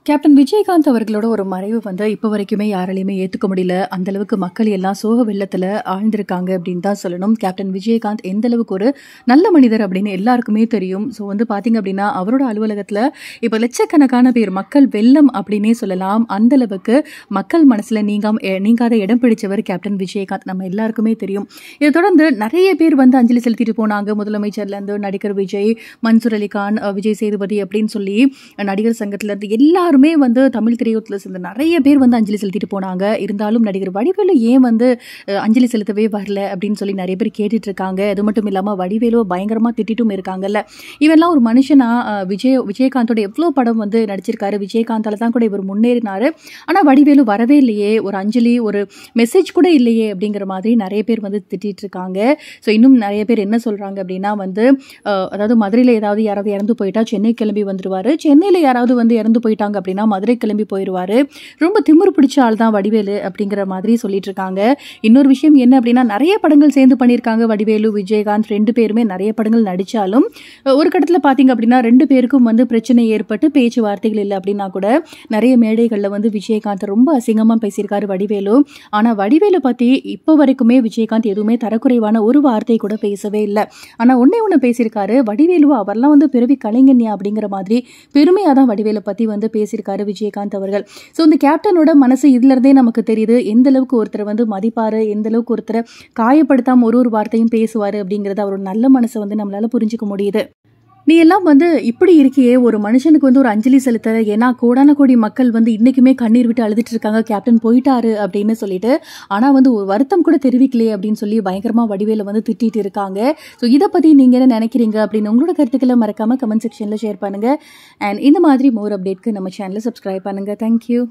Captain Vijayakanth அவர்களோட ஒரு மறைவு வந்து இப்போ வரைக்குமே யாராலையுமே ஏற்றுக்க முடியல. அந்த அளவுக்கு மக்கள் எல்லாம் சோக வெள்ளத்தில் ஆழ்ந்திருக்காங்க அப்படின்னு தான் சொல்லணும். கேப்டன் விஜயகாந்த் எந்த அளவுக்கு ஒரு நல்ல மனிதர் அப்படின்னு எல்லாருக்குமே தெரியும். ஸோ வந்து பார்த்தீங்க அப்படின்னா அவரோட அலுவலகத்தில் இப்போ லட்சக்கணக்கான பேர் மக்கள் வெள்ளம் அப்படின்னே சொல்லலாம். அந்த அளவுக்கு மக்கள் மனசில் நீங்காத இடம் பிடிச்சவர் கேப்டன் விஜயகாந்த் நம்ம எல்லாருக்குமே தெரியும். இதை தொடர்ந்து நிறைய பேர் வந்து அஞ்சலி செலுத்திட்டு போனாங்க. முதலமைச்சர்லேருந்து நடிகர் விஜய், மன்சூர் அலிகான், விஜய் சேதுபதி அப்படின்னு சொல்லி நடிகர் சங்கத்திலேருந்து எல்லாருமே வந்து தமிழ் திரையுலகத்தில் சேர்ந்த நிறைய பேர் வந்து அஞ்சலி செலுத்திட்டு போனாங்க. இருந்தாலும் நடிகர் வடிவேலு ஏன் வந்து அஞ்சலி செலுத்தவே வரல அப்படின்னு சொல்லி நிறைய பேர் கேட்டுட்டு இருக்காங்க. அது மட்டும் இல்லாமல் வடிவேலுவை பயங்கரமாக திட்டிட்டும் இருக்காங்கல்ல. இவெல்லாம் ஒரு மனுஷனா? விஜயகாந்தோட எவ்வளோ படம் வந்து நடிச்சிருக்காரு. விஜயகாந்தால தான் கூட இவர் முன்னேறினாரு. ஆனால் வடிவேலு வரவே இல்லையே, ஒரு அஞ்சலி ஒரு மெசேஜ் கூட இல்லையே அப்படிங்கிற மாதிரி நிறைய பேர் வந்து திட்டிட்டு இருக்காங்க. ஸோ இன்னும் நிறைய பேர் என்ன சொல்கிறாங்க அப்படின்னா வந்து அதாவது மதுரையில் யாராவது இறந்து போயிட்டா சென்னை கிளம்பி வந்துடுவார், சென்னையில் யாராவது வந்து இறந்து போயிட்டாங்க அப்படின்னா மதுரை கிளம்பி போயிடுவார், ரொம்ப திமிரு பிடிச்ச ஆள் தான் வடிவேலு அப்படிங்கிற மாதிரி சொல்லிட்டு இருக்காங்க. இன்னொரு விஷயம் என்ன அப்படின்னா நிறைய படங்கள் சேர்ந்து பண்ணியிருக்காங்க. வடிவேலு விஜயகாந்த் ரெண்டு பேருமே நிறைய படங்கள் நடித்தாலும் ஒரு கட்டத்தில் பார்த்தீங்க அப்படின்னா ரெண்டு பேருக்கும் வந்து பிரச்சனை ஏற்பட்டு பேச்சுவார்த்தைகள் இல்லை அப்படின்னா கூட நிறைய மேடைகளில் வந்து விஜயகாந்த் ரொம்ப அசிங்கமாக பேசியிருக்காரு வடிவேலு. ஆனால் வடிவேலு பற்றி இப்போ வரைக்குமே விஜயகாந்த் எதுவுமே தரக்குறைவான ஒரு வார்த்தை கூட பேசவே இல்லை. ஆனால் ஒன்று பேசியிருக்காரு, வடிவேலு அவர்லாம் வந்து பிறவி கலைஞன்யா அப்படிங்கிற மாதிரி பெருமையாக தான் வடிவேலை பற்றி வந்து பேசியிருக்காரு விஜயகாந்த் அவர்கள். ஸோ இந்த கேப்டனோட மனசு இதுலேருந்தே நமக்கு தெரியுது எந்த அளவுக்கு ஒருத்தரை வந்து மதிப்பாரு, எந்த அளவுக்கு ஒருத்தரை காயப்படுத்தாமல் ஒரு வார்த்தையும் பேசுவார் அப்படிங்கிறது அவரோட நல்ல மனசை வந்து நம்மளால புரிஞ்சுக்க முடியுது. நீ எல்லாம் வந்து இப்படி இருக்கியே, ஒரு மனுஷனுக்கு வந்து ஒரு அஞ்சலி செலுத்த, ஏன்னா கோடான கோடி மக்கள் வந்து இன்னைக்குமே கண்ணீர் விட்டு அழுதுட்டு இருக்காங்க கேப்டன் போயிட்டாரு அப்படின்னு சொல்லிட்டு. ஆனால் வந்து ஒரு வருத்தம் கூட தெரிவிக்கலையே அப்படின்னு சொல்லி பயங்கரமாக வடிவேல வந்து திட்டிட்டு இருக்காங்க. ஸோ இதை பற்றி நீங்கள் என்ன நினைக்கிறீங்க அப்படின்னு உங்களோட கருத்துக்களை மறக்காமல் கமெண்ட் செக்ஷனில் ஷேர் பண்ணுங்கள். அண்ட் இந்த மாதிரி மோர் அப்டேட்க்கு நம்ம சேனலை சப்ஸ்கிரைப் பண்ணுங்கள். தேங்க்யூ.